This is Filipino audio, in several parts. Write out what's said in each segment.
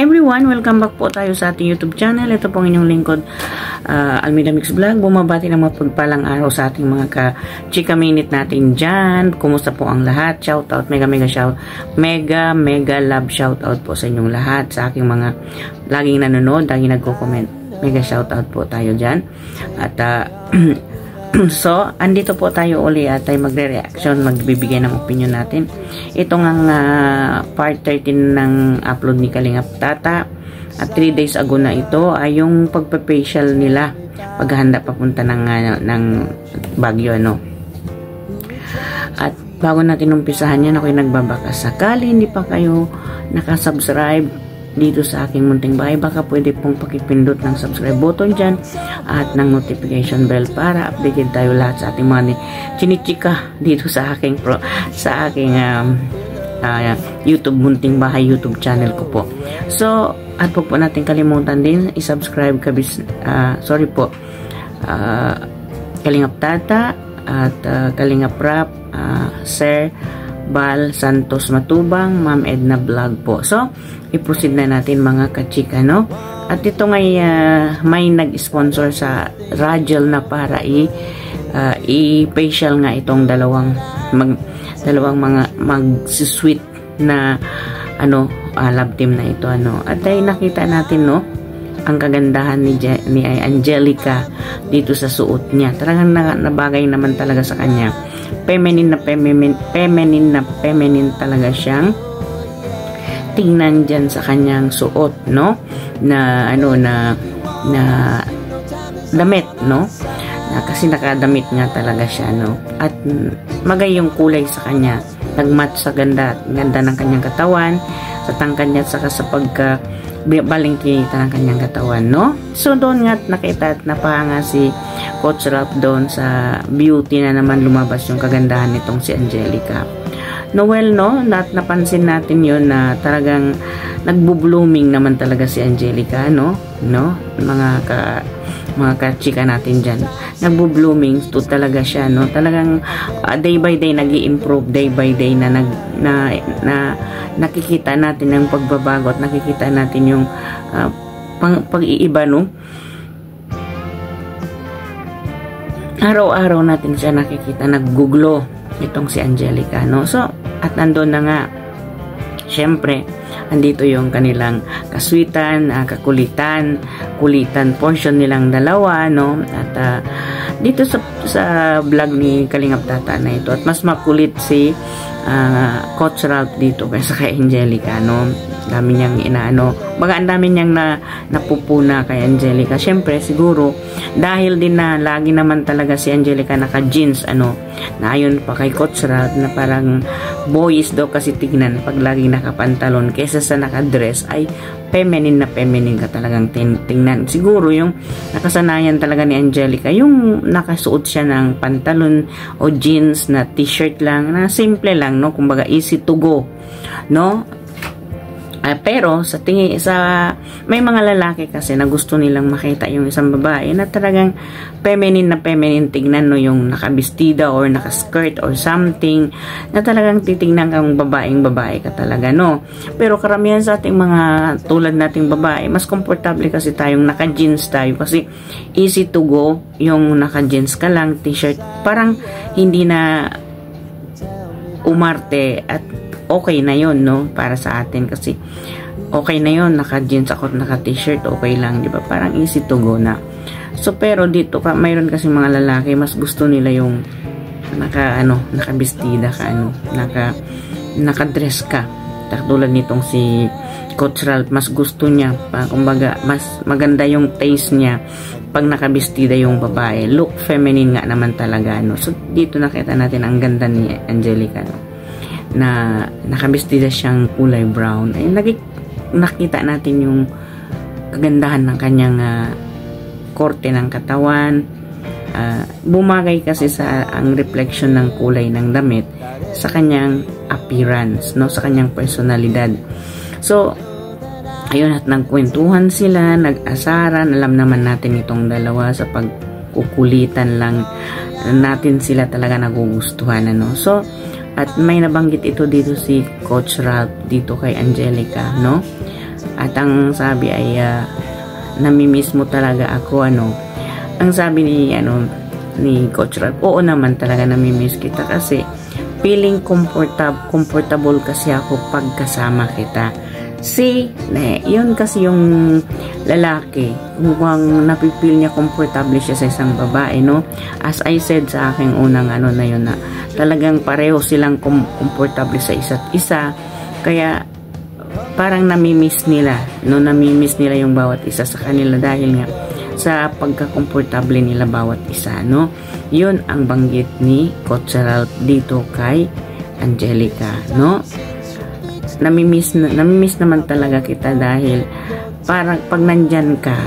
everyone! Welcome back po tayo sa ating YouTube channel. Ito pong inyong lingkod, Almeda Mix Vlog. Bumabati ng mapagpalang araw sa ating mga ka-chika minute natin dyan. Kumusta po ang lahat? Shoutout, mega love shoutout po sa inyong lahat. Sa aking mga laging nanonood, laging nagko-comment. Mega shoutout po tayo dyan. At so, andito po tayo uli at tayo magre-reaction, magbibigay ng opinion natin. Ito nga part 13 ng upload ni Kalingap Tata. At 3 days ago na ito ay yung pagpe-facial nila paghahanda papunta ng Baguio, ano. At bago natin umpisahan yan, ako'y nagbabaka. Sakali hindi pa kayo nakasubscribe dito sa aking munting bahay, baka pwede pong pakipindot ng subscribe button dyan at ng notification bell para updated tayo lahat sa ating mga chinichika dito sa aking YouTube munting bahay YouTube channel ko po. So, at po natin kalimutan din i-subscribe Kalingap Tata at Kalingap Rap, Sir Bal Santos Matubang, Ma'am Edna Vlog po. So, i-proceed na natin mga kachika, no? At ito ngay may nag-sponsor sa Rajel na para i-facial nga itong dalawang mga mag-sweet na love team na ito, ano. At ay nakita natin, no, ang kagandahan ni Angelica dito sa suot niya. Talagang nabagay naman talaga sa kanya. Feminine talaga siyang tingnan dyan sa kanyang suot, no, na damit, no, kasi nakadamit nga talaga siya, no, at magay yung kulay sa kanya, nagmatch sa ganda ng kanyang katawan, sa tangkad niya, saka sa balingkinita ng kanyang katawan, no. So doon nga nakita at napahanga si Coach Ralph doon sa beauty na naman lumabas yung kagandahan nitong si Angelica. Noel, no, napansin natin yun na talagang nagbo-blooming naman talaga si Angelica, no, mga ka-chika natin dyan. Nagbo-blooming to talaga siya, no, talagang day by day nag-i-improve, day by day na nakikita natin ang pagbabago at nakikita natin yung pag-iiba, no. Araw-araw natin siya nakikita, nag-guglo itong si Angelica, no. So, at nandun na nga, syempre, andito yung kanilang kaswitan, kulitan portion nilang dalawa, no. At dito sa vlog ni Kalingap Tata na ito, at mas makulit si Coach Ralph dito kaysa kay Angelica, no. Dami niyang ang dami niyang napupuna kay Angelica. Syempre, siguro, dahil din na lagi naman talaga si Angelica naka-jeans, na ayon pa kay Coach Ralph na parang boys daw kasi tignan pag lagi nakapantalon kaysa sa naka-dress ay feminine ka talagang tingnan. Siguro yung nakasanayan talaga ni Angelica, yung nakasuot siya ng pantalon o jeans na t-shirt lang, na simple lang, no, kumbaga easy to go, no. Pero may mga lalaki kasi na gusto nilang makita yung isang babae na talagang feminine tignan, no, yung nakabistida or nakaskirt or something na talagang titignan kang babae ka talaga, no. Pero karamihan sa ating mga tulad nating babae, mas komportable kasi tayong naka-jeans tayo kasi easy to go, yung naka-jeans ka lang, t-shirt, parang hindi na umarte at okay na yon, no, para sa atin kasi okay na yon, naka-jeans ako, naka-t-shirt, okay lang, di ba? Parang easy to go na. So, pero dito mayroon kasi mga lalaki, mas gusto nila yung nakabistida ka, naka-dress ka. Tulad nitong si Coach Ralph, mas gusto niya, kumbaga, mas maganda yung taste niya pag nakabistida yung babae. Look feminine nga naman talaga, no. So, dito nakita natin ang ganda ni Angelica, no, na nakabistida siyang kulay brown. Ay, nakita natin yung kagandahan ng kanyang korte ng katawan. Bumagay kasi sa ang reflection ng kulay ng damit sa kanyang appearance, no, sa kanyang personalidad. So, ayun, at nagkwentuhan sila, nag-asaran. Alam naman natin itong dalawa sa pagkukulitan lang natin sila talaga nagugustuhan, ano. So, at may nabanggit ito dito si Coach Ralph dito kay Angelica, no? At ang sabi ay namimiss mo talaga ako, ano. Ang sabi ni Coach Ralph, oo naman talaga namimiss kita kasi feeling comfortable kasi ako pag kasama kita. Yun kasi yung lalaki, kung napipil niya comfortable siya sa isang babae, no? As I said sa aking unang na yun, na talagang pareho silang comfortable sa isa't isa, kaya parang namimiss nila yung bawat isa sa kanila dahil nga sa pagka-comfortable nila bawat isa, no? Yun ang banggit ni Coach Ralph dito kay Angelica, no? Namimiss naman talaga kita dahil parang pag nandyan ka,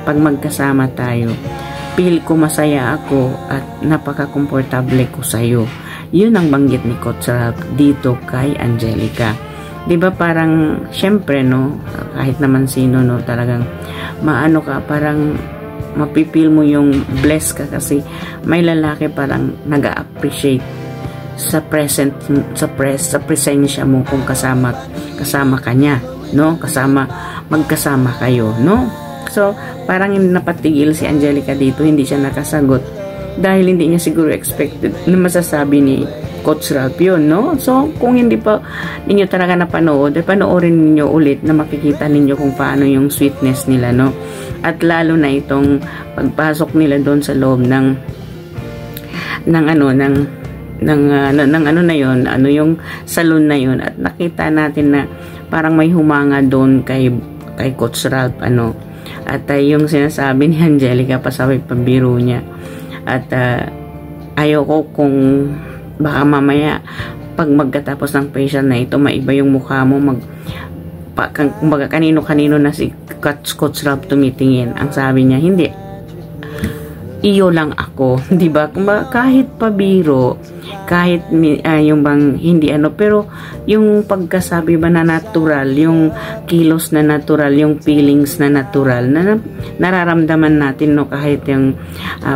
pag magkasama tayo, feel ko masaya ako at napaka-comfortable ko sa'yo. Yun ang banggit ni Coach Ralph dito kay Angelica. Diba parang, syempre, no, kahit naman sino, no, talagang maano ka, parang mapipil mo yung blessed ka kasi may lalaki parang nag-appreciate sa presensya mo kung kasama ka niya, no? Magkasama kayo, no? So, parang hindi napatigil si Angelica dito, hindi siya nakasagot dahil hindi niya siguro expected na masasabi ni Coach Ralph yun, no? So, kung hindi pa ninyo talaga napanood, panoorin ninyo ulit na makikita ninyo kung paano yung sweetness nila, no? At lalo na itong pagpasok nila doon sa loob ng yung salon na yun, at nakita natin na parang may humanga doon kay Coach Ralph, at yung sinasabi ni Angelica, pasabi pabiro niya, at ayoko kung baka mamaya pag magkatapos ng facial na ito maiba yung mukha mo, kumbaga kanino-kanino na si Coach Ralph tumitingin. Ang sabi niya, hindi, iyo lang ako, di ba? Kahit pabiro, kahit yung bang hindi pero yung pagkasabi ba na natural, yung kilos na natural, yung feelings na natural, na nararamdaman natin, no, kahit yung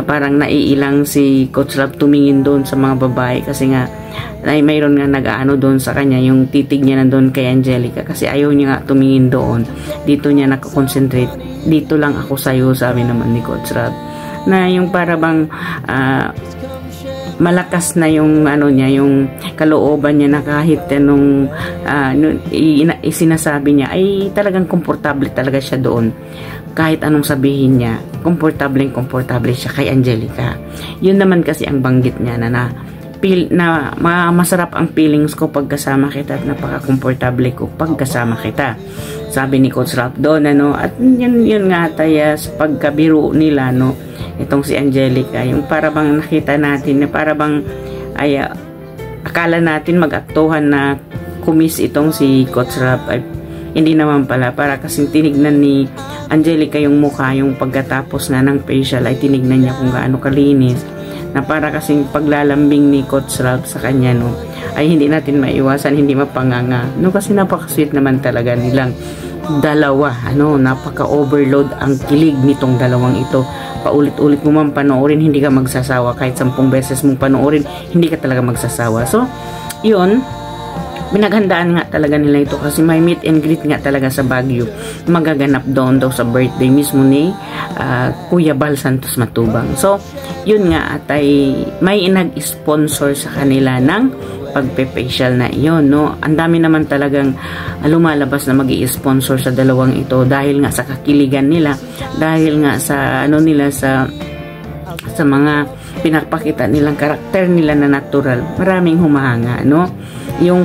parang naiilang si Coach Ralph tumingin doon sa mga babae kasi nga ay mayroon nga nag-aano doon sa kanya, yung titig niya nandun kay Angelica kasi ayaw niya nga tumingin doon, dito niya nakakonsentrate, dito lang ako sa'yo, sabi naman ni Coach Ralph, na yung para bang malakas na yung niya, yung kalooban niya, na kahit sinasabi niya ay talagang komportable talaga siya doon, kahit anong sabihin niya, komportable siya kay Angelica. Yun naman kasi ang banggit niya na masarap ang feelings ko pag kasama kita at napaka-komportable ko pag kasama kita, sabi ni Coach Ralph doon, at yun nga tayo sa pagkabiro nila, no, itong si Angelica, yung para bang nakita natin na para bang akala natin mag-aktuhan na kumis itong si Coach Ralph, ay hindi naman pala, para kasing tinignan ni Angelica yung mukha, yung pagkatapos na ng facial ay tinignan niya kung gaano kalinis, na para kasing paglalambing ni Coach Ralph sa kanya, no, ay hindi natin maiwasan, hindi mapanganga, no, kasi napaka-sweet naman talaga nilang dalawa, napaka-overload ang kilig nitong dalawang ito. Paulit-ulit mo man panoorin, hindi ka magsasawa, kahit 10 beses mong panoorin, hindi ka talaga magsasawa. So, yun, pinaghandaan nga talaga nila ito kasi may meet and greet nga talaga sa Baguio, magaganap doon daw sa birthday mismo ni Kuya Bal Santos Matubang. So, yun nga, at ay may nag-sponsor sa kanila ng pagpe-facial na iyon, no? Ang dami naman talagang lumalabas na mag-i-sponsor sa dalawang ito dahil nga sa kakiligan nila, dahil nga sa nila sa mga pinapakita nilang karakter nila na natural. Maraming humahanga, no? Yung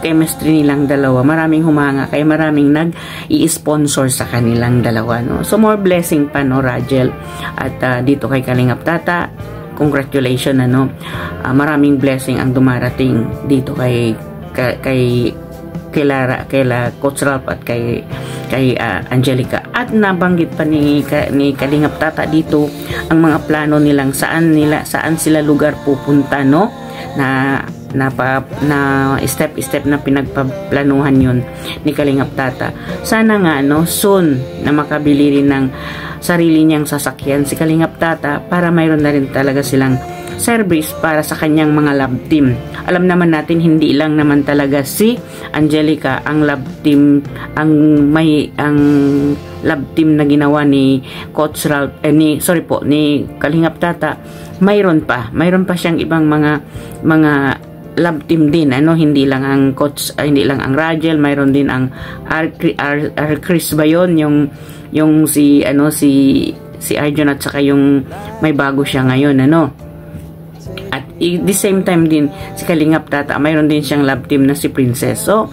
chemistry nilang dalawa, maraming humanga, kaya maraming nag-i-sponsor sa kanilang dalawa, no? So more blessing pa, no, Rajel, at dito kay Kalingap Tata, congratulations, maraming blessing ang dumarating dito kay Coach Ralph at kay Angelica. At nabanggit pa ni Kalingap Tata dito ang mga plano nilang saan sila lugar pupunta, no, na step na pinagpaplanuhan yun ni Kalingap Tata. Sana nga, no, soon na makabili rin ng sarili niyang sasakyan si Kalingap Tata para mayroon na rin talaga silang service para sa kanyang mga love team. Alam naman natin hindi lang naman talaga si Angelica ang love team, ang love team na ginawa ni Coach Ralph, ni Kalingap Tata. Mayroon pa siyang ibang mga love team din, hindi lang ang coach, hindi lang ang Rajel, mayroon din ang Chris ba yun, yung si Arjun at saka yung may bago siya ngayon, at the same time din si Kalingap Tata, mayroon din siyang love team na si Princess. So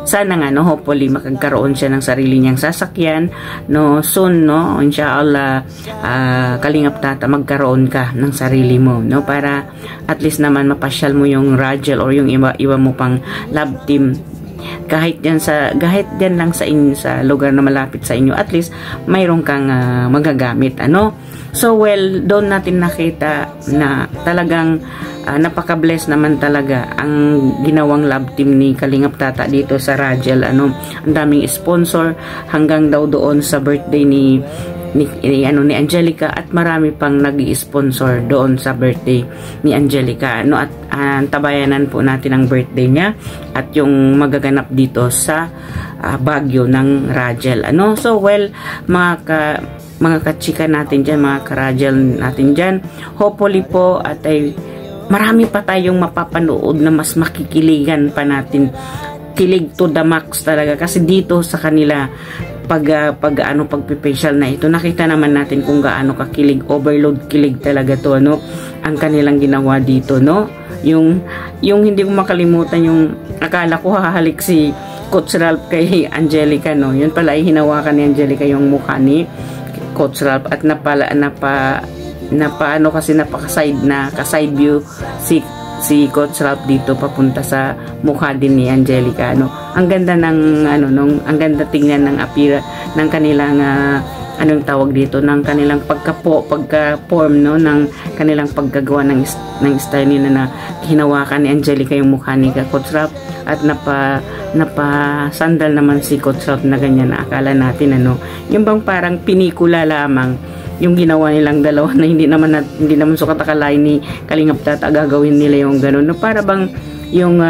sana nga hopefully makagkaroon siya ng sarili niyang sasakyan soon, inshallah. Kalingap Tata, magkaroon ka ng sarili mo, para at least naman mapasyal mo yung Rajel or yung iba mo pang love team, kahit diyan lang sa inyo, sa lugar na malapit sa inyo, at least mayroon kang magagamit, So doon natin nakita na talagang napaka-bless naman talaga ang ginawang love team ni Kalingap Tata dito sa Rajel. Ang daming sponsor hanggang daw doon sa birthday ni Angelica, at marami pang nag-i-sponsor doon sa birthday ni Angelica, at tabayanan po natin ang birthday niya at yung magaganap dito sa Baguio ng Rajel. So mga kachika natin dyan, mga karajel natin dyan, hopefully po at ay marami pa tayong mapapanood na mas makikiligan pa natin, kilig to the max talaga, kasi dito sa kanila pagpipacial na ito, nakita naman natin kung gaano kakilig, overload kilig talaga to, ang kanilang ginawa dito, yung hindi ko makalimutan, yung akala ko hahalik si Coach Ralph kay Angelica, yun pala ay hinawakan ni Angelica yung mukha ni Coach Ralph, at kasi napaka-side view si Coach Ralph dito papunta sa mukha din ni Angelica. Ang ganda ng ang ganda tingnan ng appearance ng kanilang anong tawag dito, ng kanilang pagka-form, ng kanilang paggagawa ng style nila, na hinawakan ni Angelica yung mukha ni Coach Ralph, at napa-sandal naman si Coach Ralph na ganyan, na akala natin yung bang parang pinikula lamang yung ginawa nilang dalawa, na hindi naman sukat akalain ni Kalingap Tata gagawin nila yung gano'n, para bang yung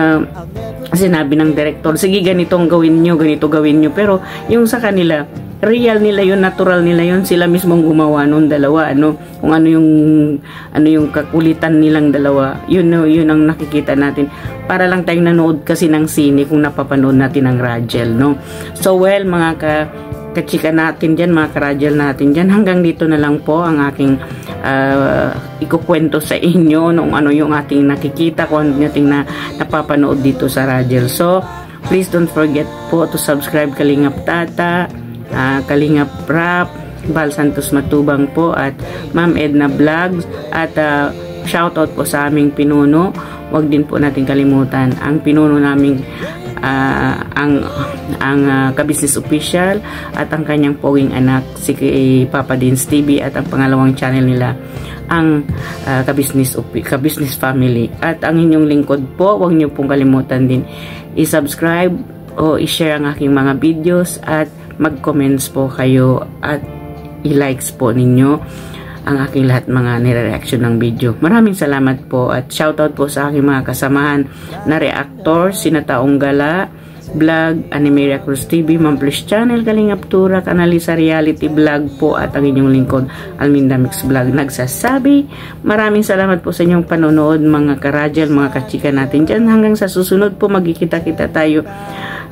sinabi ng director, sige ganitong gawin nyo, ganito gawin nyo, pero yung sa kanila real nila yun, natural nila yun, sila mismong gumawa nung dalawa, kung ano yung kakulitan nilang dalawa, yun ang nakikita natin, para lang tayong nanood kasi ng sine kung napapanood natin ang Rajel, So mga kachika natin dyan, mga karajel natin dyan, hanggang dito na lang po ang aking ikukwento sa inyo nung ano yung ating nakikita, kung ano yung napapanood dito sa Rajel. So please don't forget po to subscribe Kalingap Tata, Kalingap Rap, Bal Santos Matubang po, at Ma'am Edna Vlogs, at shoutout po sa aming pinuno. Huwag din po natin kalimutan ang pinuno naming ang Kabisnes Official, at ang kanyang poging anak si Papa Dins TV, at ang pangalawang channel nila ang Kabisnes Family, at ang inyong lingkod po. Huwag niyo pong kalimutan din i-subscribe o i-share ang aking mga videos, at mag-comments po kayo, at i-likes po ninyo ang aking lahat mga nire-reaction ng video. Maraming salamat po, at shoutout po sa aking mga kasamahan na reactor, sina Taong Gala Vlog, Animeria Cruz TV, Mamplis Channel, Kalingap Turak, Analisa Reality Vlog po, at ang inyong lingkod Alminda Mix Vlog. Nagsasabi, maraming salamat po sa inyong panonood, mga karajel, mga kachika natin dyan. Hanggang sa susunod po, magkikita-kita tayo.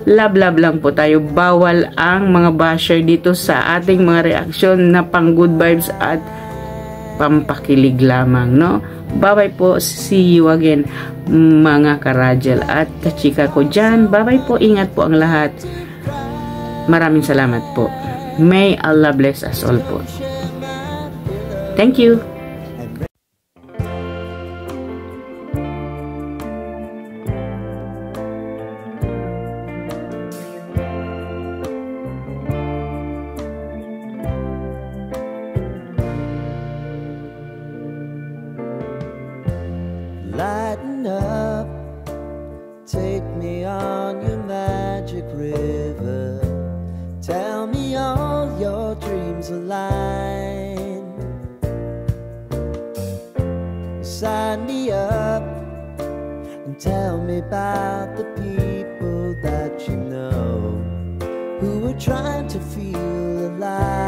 Love lang po tayo. Bawal ang mga basher dito sa ating mga reaksyon na pang good vibes at pampakilig lamang, Bye-bye po. See you again, mga karajel at kachika ko dyan. Bye-bye po. Ingat po ang lahat. Maraming salamat po. May Allah bless us all po. Thank you. Lighten up, take me on your magic river. Tell me all your dreams align. about the people that you know who are trying to feel alive.